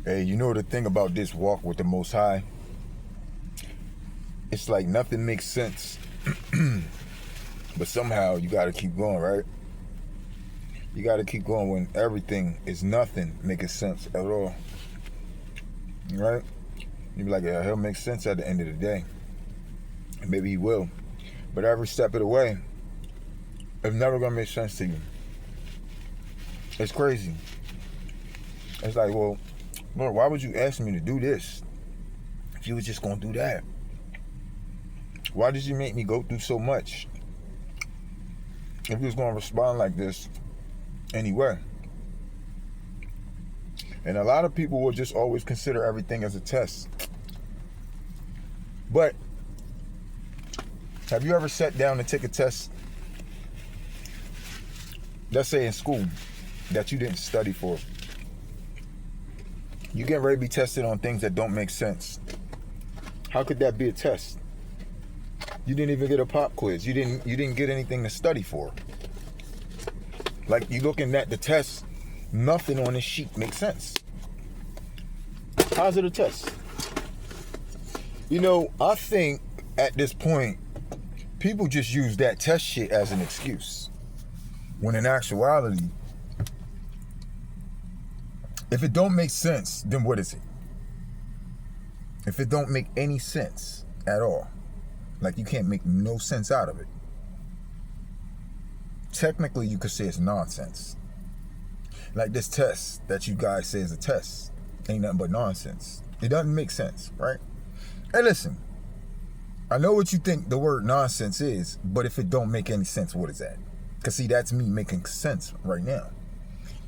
Hey, you know the thing about this walk with the Most High? It's like nothing makes sense. But somehow you gotta keep going, right? You gotta keep going when everything is nothing making sense at all. Right? You be like, yeah, he'll make sense at the end of the day. And maybe he will. But every step of the way, it's never gonna make sense to you. It's crazy. It's like, well, Lord, why would you ask me to do this if you was just gonna do that? Why did you make me go through so much if you was gonna respond like this anyway? And a lot of people will just always consider everything as a test. But have you ever sat down and take a test, let's say in school, that you didn't study for? You get ready to be tested on things that don't make sense. How could that be a test? You didn't even get a pop quiz. You didn't get anything to study for. Like, you looking at the test, nothing on the sheet makes sense. How's it a test? You know, I think at this point, people just use that test shit as an excuse. When in actuality, if it don't make sense, then what is it? If it don't make any sense at all, like you can't make no sense out of it, technically you could say it's nonsense. Like this test that you guys say is a test ain't nothing but nonsense. It doesn't make sense, right? Hey, listen, I know what you think the word nonsense is, but if it don't make any sense, what is that? Because see, that's me making sense right now.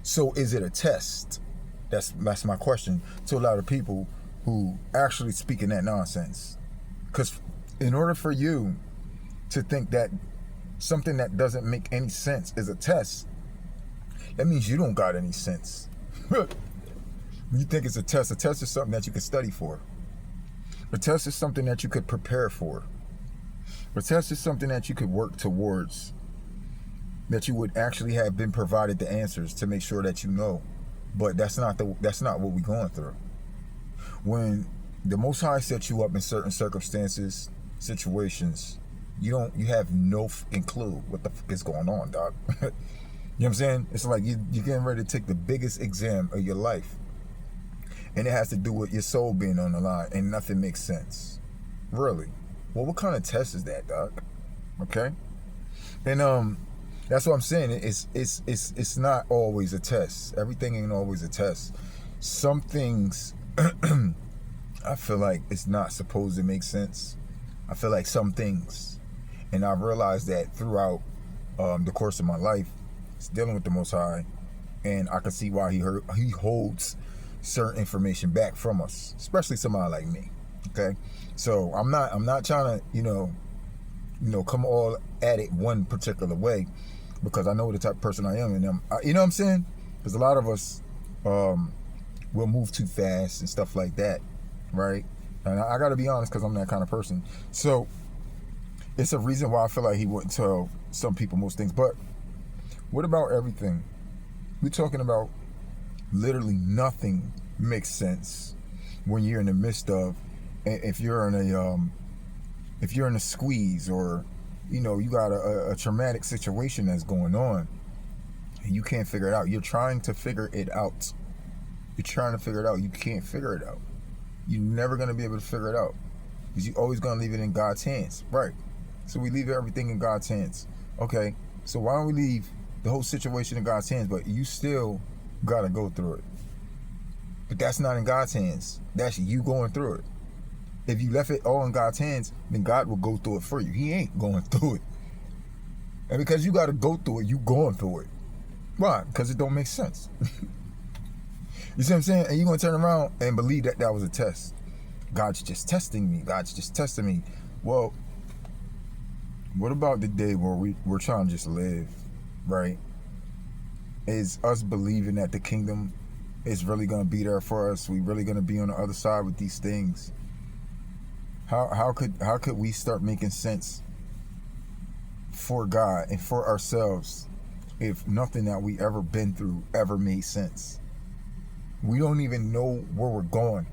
So is it a test? That's my question to a lot of people who actually speaking that nonsense. Because in order for you to think that something that doesn't make any sense is a test, that means you don't got any sense. You think it's a test is something that you can study for. A test is something that you could prepare for. A test is something that you could work towards, that you would actually have been provided the answers to make sure that you know. But that's not what we're going through. When the Most High sets you up in certain circumstances, situations, you have no fucking clue what the fuck is going on, dog. You know what I'm saying? It's like you're getting ready to take the biggest exam of your life, and it has to do with your soul being on the line, and nothing makes sense. Really? Well, what kind of test is that, dog? Okay? And that's what I'm saying. It's not always a test. Everything ain't always a test. Some things I feel like it's not supposed to make sense. I feel like some things, and I've realized that throughout the course of my life, it's dealing with the Most High, and I can see why he holds certain information back from us, especially somebody like me. Okay, so I'm not trying to come all at it one particular way, because I know the type of person I am, and you know what I'm saying? Because a lot of us will move too fast and stuff like that, right? And I got to be honest, because I'm that kind of person. So it's a reason why I feel like he wouldn't tell some people most things. But what about everything? We're talking about literally nothing makes sense when you're in the midst of, if you're in a squeeze, or you got a traumatic situation that's going on and you can't figure it out. You're trying to figure it out. You can't figure it out. You're never going to be able to figure it out, because you're always going to leave it in God's hands, right? So we leave everything in God's hands. Okay, so why don't we leave the whole situation in God's hands, but you still got to go through it? But that's not in God's hands. That's you going through it. If you left it all in God's hands, then God will go through it for you. He ain't going through it. And because you got to go through it, you going through it. Why? Because it don't make sense. You see what I'm saying? And you're going to turn around and believe that was a test. God's just testing me. God's just testing me. Well, what about the day where we're trying to just live, right? Is us believing that the kingdom is really going to be there for us? We really going to be on the other side with these things? How could we start making sense for God and for ourselves if nothing that we ever been through ever made sense? We don't even know where we're going.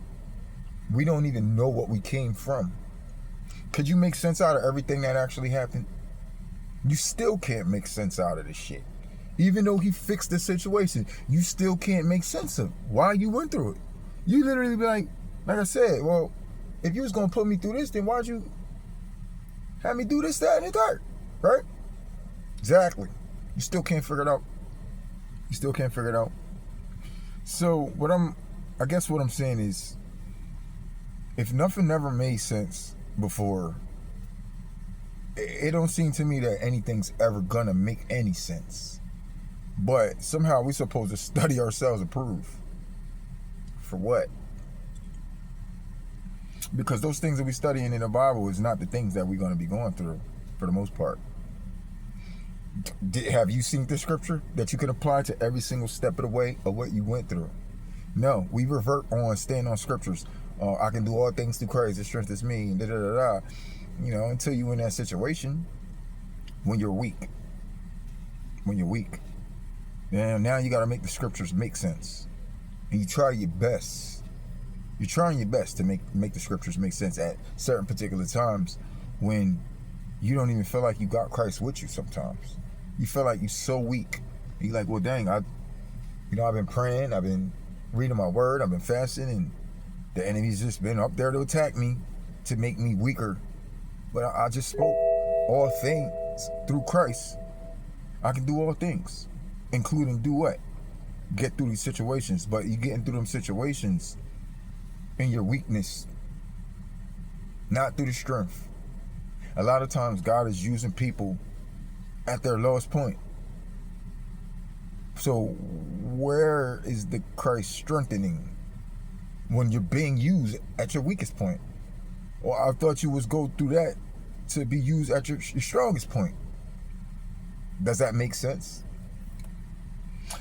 We don't even know what we came from. Could you make sense out of everything that actually happened? You still can't make sense out of this shit. Even though he fixed the situation, you still can't make sense of why you went through it. You literally be like I said, well, if you was going to put me through this, then why'd you have me do this, that, and the third? Right? Exactly. You still can't figure it out. You still can't figure it out. So I guess what I'm saying is, if nothing never made sense before, it don't seem to me that anything's ever gonna make any sense. But somehow we're supposed to study ourselves and prove. For what? Because those things that we're studying in the Bible is not the things that we're going to be going through for the most part. Have you seen the scripture that you can apply to every single step of the way of what you went through? No, we revert on staying on scriptures. I can do all things through Christ that strengthens me, and da-da-da-da. You know, until you're in that situation when you're weak. When you're weak. And now you got to make the scriptures make sense. And you try your best. You're trying your best to make the scriptures make sense at certain particular times when you don't even feel like you got Christ with you sometimes. You feel like you're so weak. You're like, well, dang, I've been praying, I've been reading my word, I've been fasting, and the enemy's just been up there to attack me, to make me weaker. But I just spoke all things through Christ. I can do all things, including do what? Get through these situations. But you're getting through them situations in your weakness, not through the strength. A lot of times God is using people at their lowest point. So where is the Christ strengthening when you're being used at your weakest point? Well, I thought you was go through that to be used at your strongest point. Does that make sense?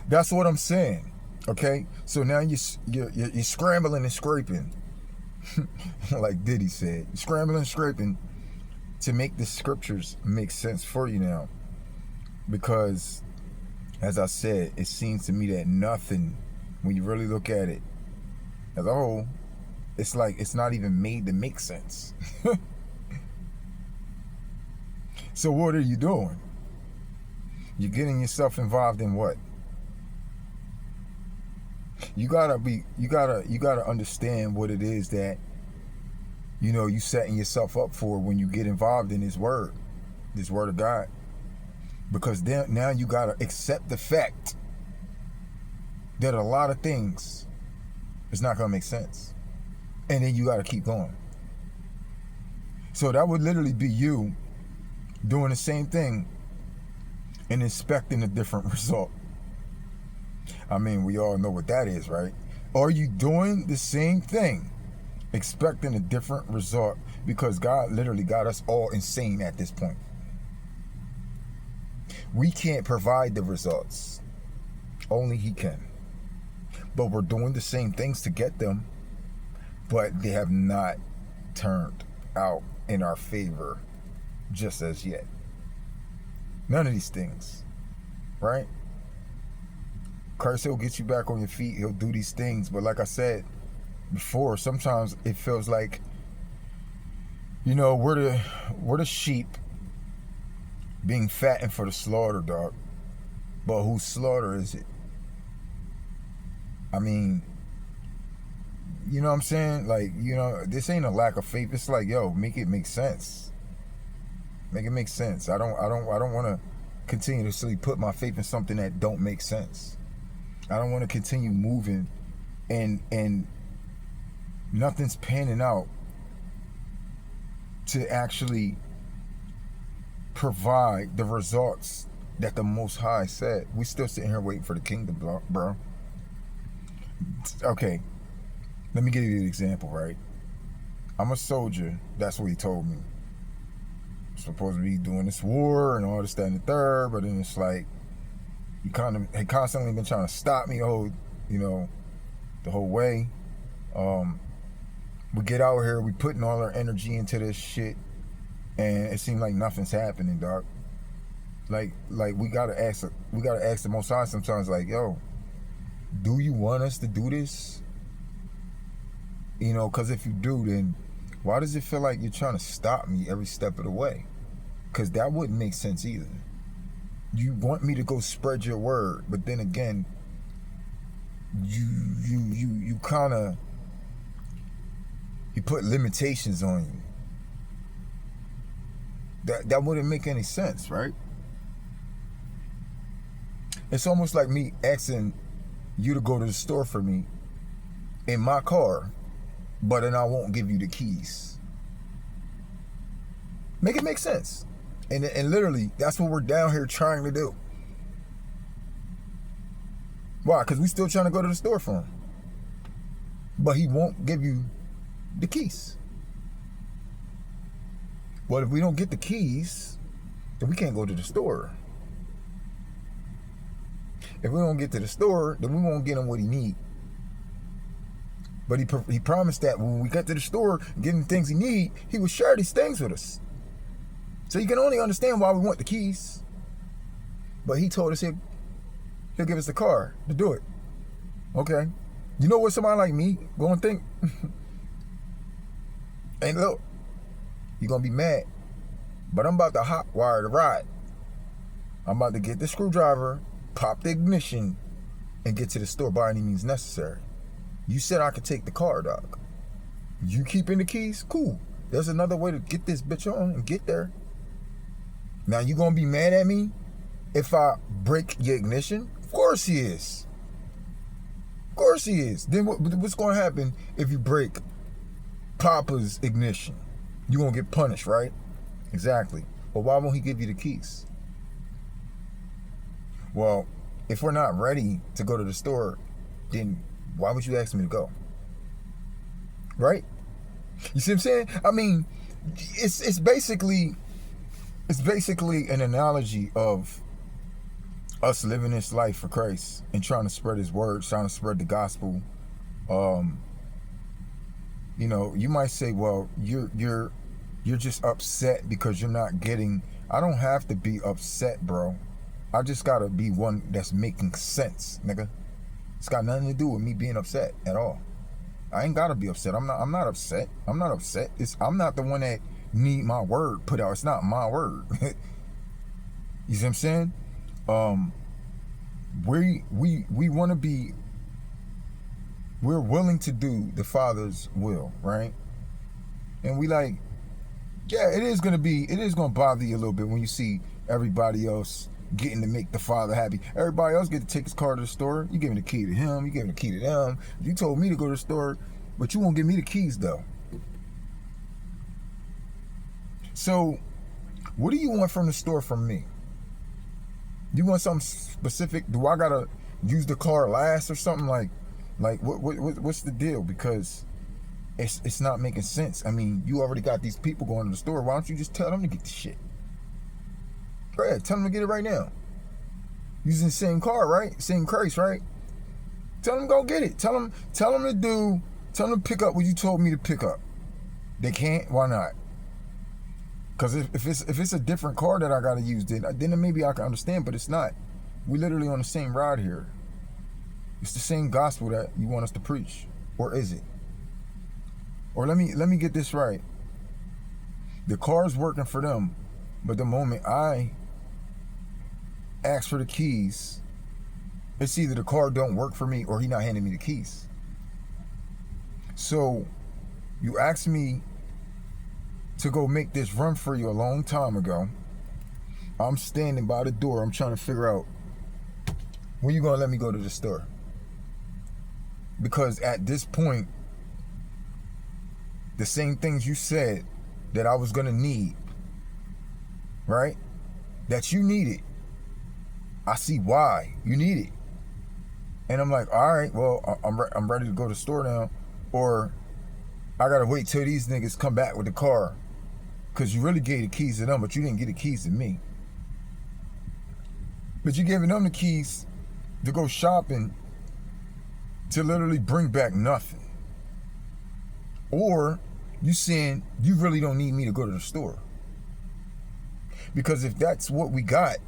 That's what I'm saying. Okay, so now you're scrambling and scraping, like Diddy said, scrambling and scraping to make the scriptures make sense for you now, because, as I said, it seems to me that nothing, when you really look at it as a whole, it's like it's not even made to make sense. So what are you doing? You're getting yourself involved in what? You gotta understand what it is that, you setting yourself up for when you get involved in this word of God. Because then now you gotta accept the fact that a lot of things is not gonna make sense. And then you gotta keep going. So that would literally be you doing the same thing and expecting a different result. I mean, we all know what that is, right? Are you doing the same thing, expecting a different result? Because God literally got us all insane at this point. We can't provide the results. Only He can. But we're doing the same things to get them, but they have not turned out in our favor just as yet. None of these things, right? Christ, He'll get you back on your feet. He'll do these things. But like I said before, sometimes it feels like, we're the sheep being fattened for the slaughter, dog. But whose slaughter is it? I mean, you know what I'm saying? Like, this ain't a lack of faith. It's like, make it make sense. Make it make sense. I don't want to continuously put my faith in something that don't make sense. I don't want to continue moving and nothing's panning out to actually provide the results that the Most High said. We still sitting here waiting for the kingdom, bro. Okay, let me give you an example, right? I'm a soldier. That's what he told me. I'm supposed to be doing this war and all this, that, and the third, but then it's like, he constantly been trying to stop me the whole way. We get out here, we putting all our energy into this shit, and it seems like nothing's happening, dog. Like we gotta ask the Most High sometimes, like, do you want us to do this? You know, because if you do, then why does it feel like you're trying to stop me every step of the way? Because that wouldn't make sense either. You want me to go spread your word, but then again, you kind of, you put limitations on you. That wouldn't make any sense, right? It's almost like me asking you to go to the store for me in my car, but then I won't give you the keys. Make it make sense. And literally, that's what we're down here trying to do. Why? Because we still trying to go to the store for him. But he won't give you the keys. Well, if we don't get the keys, then we can't go to the store. If we don't get to the store, then we won't get him what he need. But he promised that when we got to the store, getting things he need, he would share these things with us. So you can only understand why we want the keys. But he told us he'll give us the car to do it. Okay. You know what somebody like me gonna think? And look, you're gonna be mad. But I'm about to hot wire the ride. I'm about to get the screwdriver, pop the ignition, and get to the store by any means necessary. You said I could take the car, dog. You keeping the keys? Cool. There's another way to get this bitch on and get there. Now you gonna be mad at me if I break your ignition? Of course he is. Of course he is. Then what's gonna happen if you break Papa's ignition? You gonna get punished, right? Exactly. But why won't he give you the keys? Well, if we're not ready to go to the store, then why would you ask me to go? Right? You see what I'm saying? I mean, it's basically an analogy of us living this life for Christ and trying to spread his word, trying to spread the gospel. You know, you might say, well, you're just upset because you're not getting. I don't have to be upset, bro. I just gotta be one that's making sense, nigga. It's got nothing to do with me being upset at all. I ain't gotta be upset. I'm not upset. I'm not upset. I'm not the one that need my word put out. It's not my word. You see what I'm saying? We want to be. We're willing to do the Father's will, right? And we like, yeah, it is gonna bother you a little bit when you see everybody else getting to make the Father happy. Everybody else get to take his car to the store. You giving the key to him. You giving the key to them. You told me to go to the store, but you won't give me the keys though. So, what do you want from the store from me? You want something specific? Do I gotta use the car last or something? Like what's the deal? Because it's not making sense. I mean, you already got these people going to the store. Why don't you just tell them to get the shit? Go ahead, tell them to get it right now. Using the same car, right? Same Christ, right? Tell them to go get it. Tell them to pick up what you told me to pick up. They can't? Why not? Because if it's a different car that I gotta use, then maybe I can understand, but it's not. We literally on the same ride here. It's the same gospel that you want us to preach. Or is it? Or let me get this right. The car's working for them, but the moment I ask for the keys, it's either the car don't work for me or he not handing me the keys. So you asked me to go make this run for you a long time ago. I'm standing by the door. I'm trying to figure out when you gonna let me go to the store. Because at this point, the same things you said that I was gonna need, right? That you need it. I see why you need it. And I'm like, all right, well, I'm ready to go to the store now. Or I gotta wait till these niggas come back with the car. Because you really gave the keys to them, but you didn't get the keys to me. But you giving them the keys to go shopping to literally bring back nothing. Or you saying you really don't need me to go to the store. Because if that's what we got,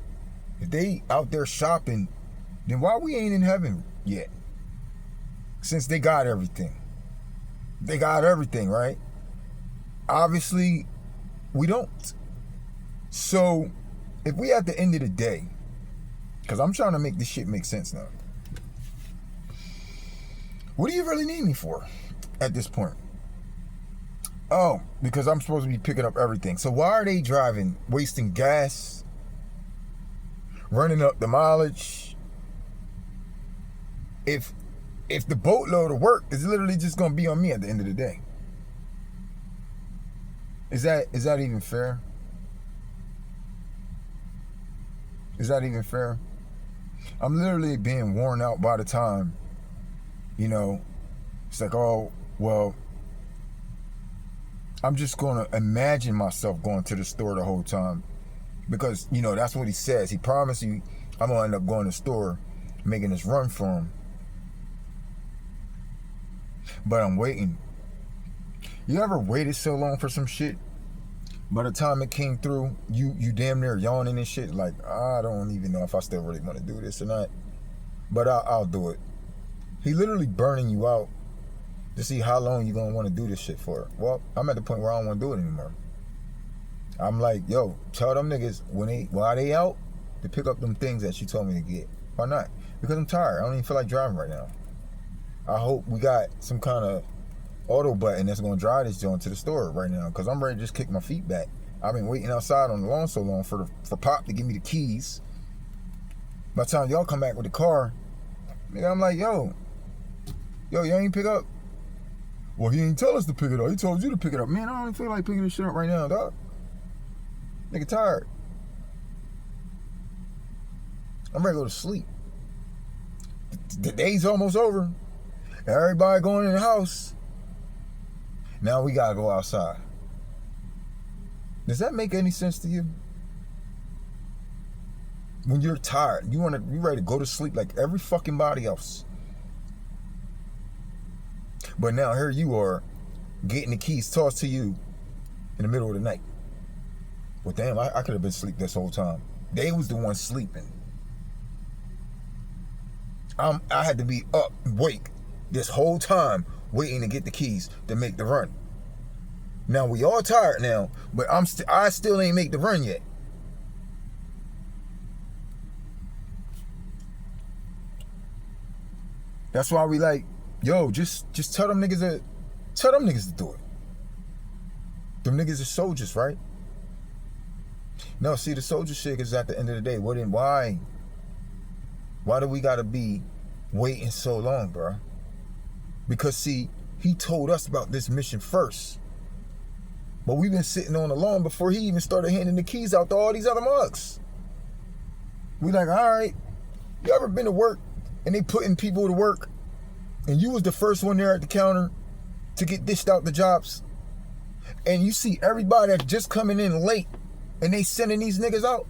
if they out there shopping, then why we ain't in heaven yet? since they got everything. They got everything, right? Obviously, we don't. So, if we at the end of the day, because I'm trying to make this shit make sense now. What do you really need me for at this point? Oh, because I'm supposed to be picking up everything. So why are they driving, wasting gas, running up the mileage? If the boatload of work is literally just gonna be on me at the end of the day. Is that even fair? Is that even fair? I'm literally being worn out by the time, you know, it's like, oh, well, I'm just going to imagine myself going to the store the whole time because, you know, that's what he says. He promised you I'm going to end up going to the store, making this run for him. But I'm waiting. You ever waited so long for some shit? By the time it came through, you damn near yawning and shit. Like, I don't even know if I still really want to do this or not. But I'll do it. He literally burning you out to see how long you going to want to do this shit for. Well, I'm at the point where I don't want to do it anymore. I'm like, yo, tell them niggas while they out to pick up them things that you told me to get. Why not? Because I'm tired. I don't even feel like driving right now. I hope we got some kind of auto button that's going to drive this joint to the store right now because I'm ready to just kick my feet back. I've been waiting outside on the lawn so long for Pop to give me the keys. By the time y'all come back with the car, nigga, I'm like, yo, you ain't pick up? Well, he ain't tell us to pick it up. He told you to pick it up. Man, I don't even feel like picking this shit up right now, dog. Nigga tired. I'm ready to go to sleep. The day's almost over. Everybody going in the house. Now we gotta go outside. Does that make any sense to you? When you're tired, you ready to go to sleep like every fucking body else. But now here you are, getting the keys tossed to you in the middle of the night. Well, damn, I could have been asleep this whole time. They was the ones sleeping. I had to be up, awake this whole time, waiting to get the keys to make the run. Now we all tired now, but I still ain't make the run yet. That's why we like, yo, just tell them niggas to do it. Them niggas are soldiers, right? No, see, the soldier shit is at the end of the day. Why do we gotta be waiting so long, bro? Because see, he told us about this mission first. But we've been sitting on the lawn before he even started handing the keys out to all these other mugs. We like, all right, you ever been to work and they putting people to work and you was the first one there at the counter to get dished out the jobs and you see everybody that's just coming in late and they sending these niggas out?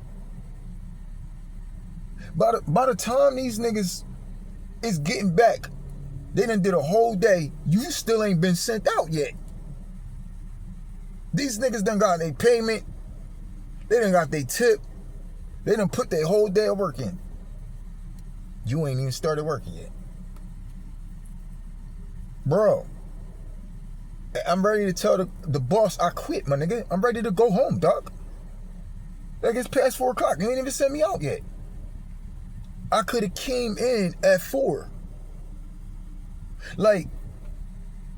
By the time these niggas is getting back, they done did a whole day, you still ain't been sent out yet. These niggas done got their payment, they done got their tip, they done put their whole day of work in. You ain't even started working yet. Bro, I'm ready to tell the boss I quit, my nigga. I'm ready to go home, dog. Like, it's past 4 o'clock. You ain't even sent me out yet. I could have came in at 4. Like,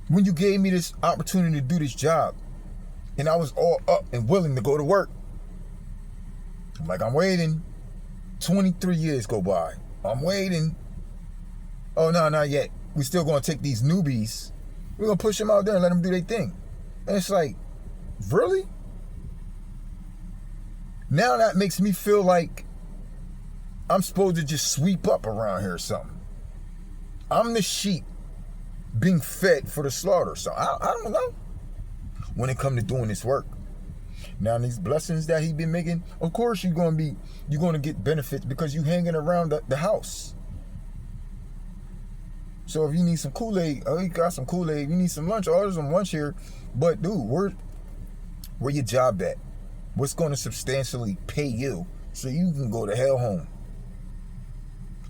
when you gave me this opportunity to do this job, and I was all up and willing to go to work, I'm like, I'm waiting. 23 years go by. I'm waiting. Oh, no, not yet. We still gonna take these newbies. We're gonna push them out there and let them do their thing. And it's like, really? Now that makes me feel like I'm supposed to just sweep up around here or something. I'm the sheep being fed for the slaughter. So I don't know. When it comes to doing this work. Now these blessings that he been making, of course you're gonna get benefits because you hanging around the house. So if you need some Kool-Aid, oh, you got some Kool-Aid, you need some lunch, oh, there's some lunch here. But dude, where your job at? What's gonna substantially pay you so you can go the hell home?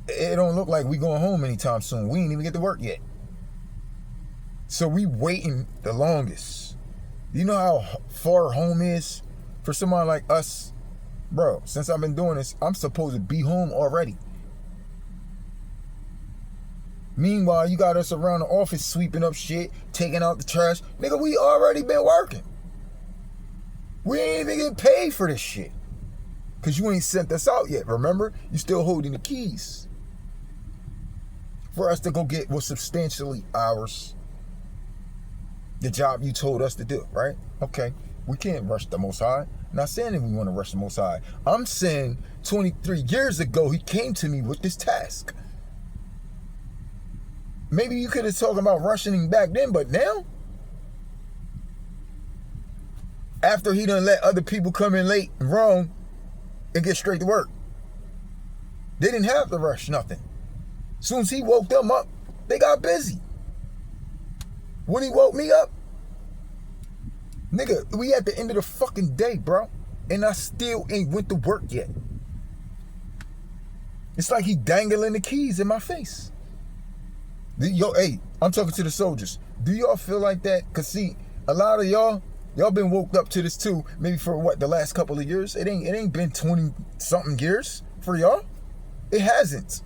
It don't look like we going home anytime soon. We ain't even get to work yet. So we waiting the longest. You know how far home is for someone like us? Bro, since I've been doing this, I'm supposed to be home already. Meanwhile, you got us around the office sweeping up shit, taking out the trash. Nigga, we already been working. We ain't even getting paid for this shit. Because you ain't sent us out yet, remember? You still holding the keys. For us to go get what's substantially ours. The job you told us to do, right? Okay, we can't rush the Most High. Not saying that we want to rush the Most High. I'm saying 23 years ago, he came to me with this task. Maybe you could have talked about rushing him back then, but now? After he done let other people come in late and wrong and get straight to work. They didn't have to rush nothing. As soon as he woke them up, they got busy. When he woke me up, nigga, we at the end of the fucking day, bro. And I still ain't went to work yet. It's like he dangling the keys in my face. Yo, hey, I'm talking to the soldiers. Do y'all feel like that? Cause see, a lot of y'all been woke up to this too. Maybe for what, the last couple of years? It ain't been 20 something years for y'all. It hasn't.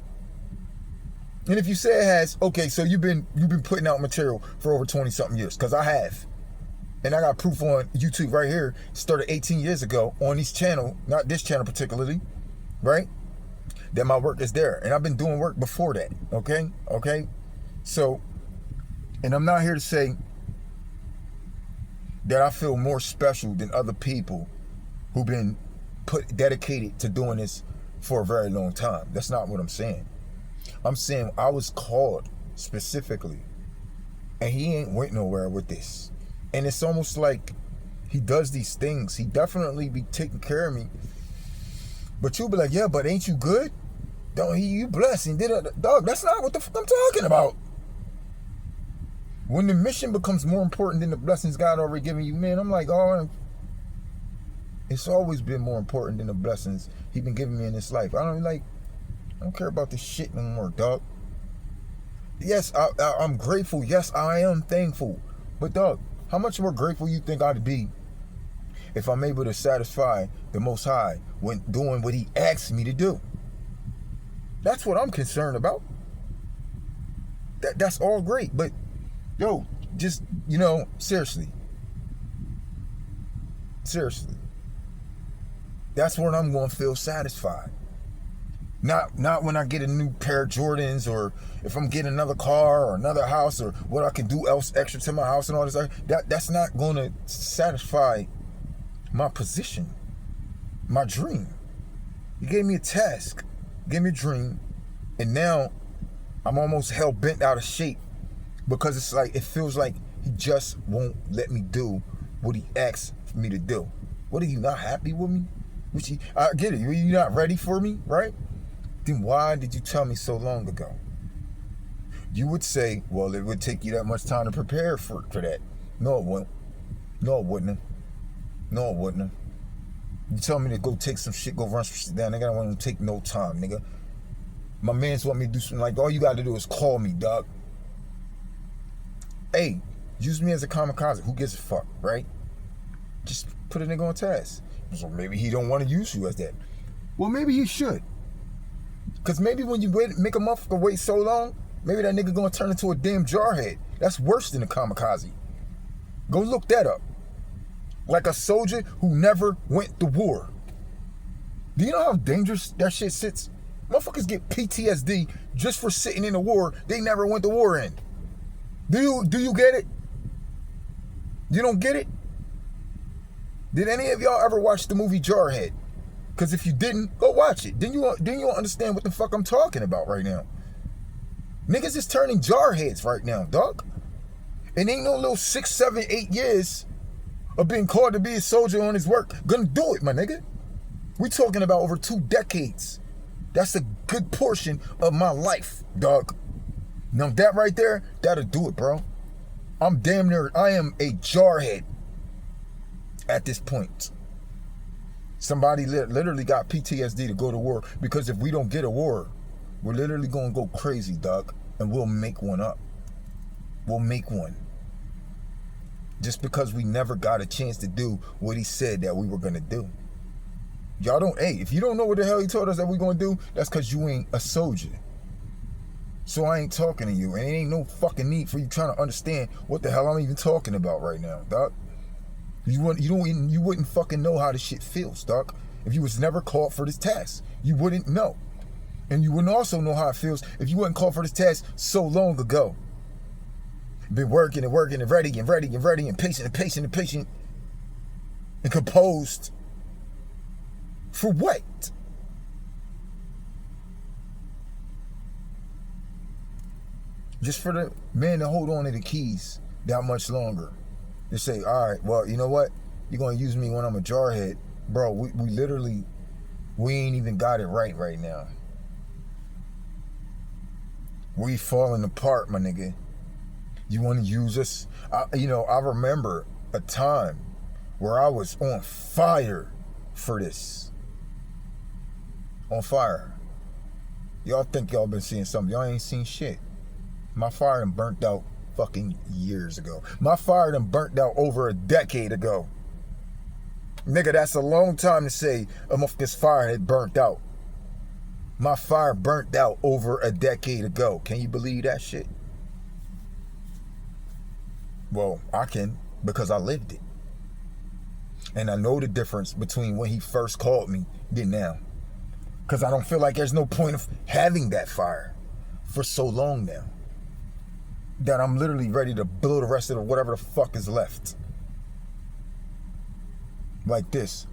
And if you say it has, okay, so you've been putting out material for over 20 something years, cause I have. And I got proof on YouTube right here. Started 18 years ago on this channel, not this channel particularly, right? That my work is there. And I've been doing work before that, okay? Okay? So, and I'm not here to say that I feel more special than other people who've been dedicated to doing this for a very long time. That's not what I'm saying. I'm saying I was called specifically, and he ain't went nowhere with this. And it's almost like he does these things. He definitely be taking care of me. But you'll be like, yeah, but ain't you good? Don't you blessed and did it? Dog, that's not what the fuck I'm talking about. When the mission becomes more important than the blessings God already given you, man, I'm like, oh, it's always been more important than the blessings he been giving me in this life. I don't care about this shit no more, dog. Yes, I'm grateful. Yes, I am thankful. But dog, how much more grateful you think I'd be if I'm able to satisfy the Most High when doing what he asked me to do? That's what I'm concerned about. That's all great, but yo, just, seriously. That's when I'm going to feel satisfied. Not when I get a new pair of Jordans, or if I'm getting another car or another house, or what I can do else extra to my house and all this. That's not going to satisfy my position, my dream. He gave me a task, gave me a dream, and now I'm almost hell bent out of shape because it's like, it feels like he just won't let me do what he asked me to do. What, are you not happy with me? I get it. You're not ready for me, right? Then why did you tell me so long ago? You would say, well, it would take you that much time to prepare for that. No, it wouldn't. No, it wouldn't. No, it wouldn't. You tell me to go take some shit, go run some shit down, nigga, I don't want to take no time, nigga. My mans want me to do something like, all you got to do is call me, dog. Hey, use me as a kamikaze. Who gives a fuck, right? Just put a nigga on task. So maybe he don't want to use you as that. Well, maybe he should. Because maybe when you make a motherfucker wait so long, maybe that nigga gonna turn into a damn jarhead. That's worse than a kamikaze. Go look that up. Like a soldier who never went to war. Do you know how dangerous that shit sits? Motherfuckers get PTSD just for sitting in a war they never went to war in. Do you get it? You don't get it? Did any of y'all ever watch the movie Jarhead? Because if you didn't, go watch it. Then you understand what the fuck I'm talking about right now. Niggas is turning jarheads right now, dog. And ain't no little 6, 7, 8 years of being called to be a soldier on his work gonna do it, my nigga. We talking about over 2 decades. That's a good portion of my life, dog. Now that right there, that'll do it, bro. I'm damn near, I am a jarhead at this point. Somebody literally got PTSD to go to war, because if we don't get a war, we're literally gonna go crazy, dog, and we'll make one up. We'll make one. just because we never got a chance to do what he said that we were going to do. Y'all don't, hey, if you don't know what the hell he told us that we're going to do, that's because you ain't a soldier. So I ain't talking to you, and it ain't no fucking need for you trying to understand what the hell I'm even talking about right now, dog. You wouldn't fucking know how this shit feels, dog. If you was never called for this task, you wouldn't know. And you wouldn't also know how it feels if you wasn't called for this task so long ago. Been working and working and ready and ready and ready and patient and patient and patient and composed. For what? Just for the man to hold on to the keys that much longer. They say, all right, well, you know what? You're going to use me when I'm a jarhead. Bro, we literally, we ain't even got it right now. We falling apart, my nigga. You want to use us? I remember a time where I was on fire for this. On fire. Y'all think y'all been seeing something. Y'all ain't seen shit. My fire done burnt out fucking years ago. My fire done burnt out over a decade ago. Nigga, that's a long time to say this fire had burnt out. My fire burnt out over a decade ago. Can you believe that shit? Well, I can, because I lived it. And I know the difference between when he first called me than now. Because I don't feel like there's no point of having that fire for so long now. That I'm literally ready to blow the rest of whatever the fuck is left. Like this.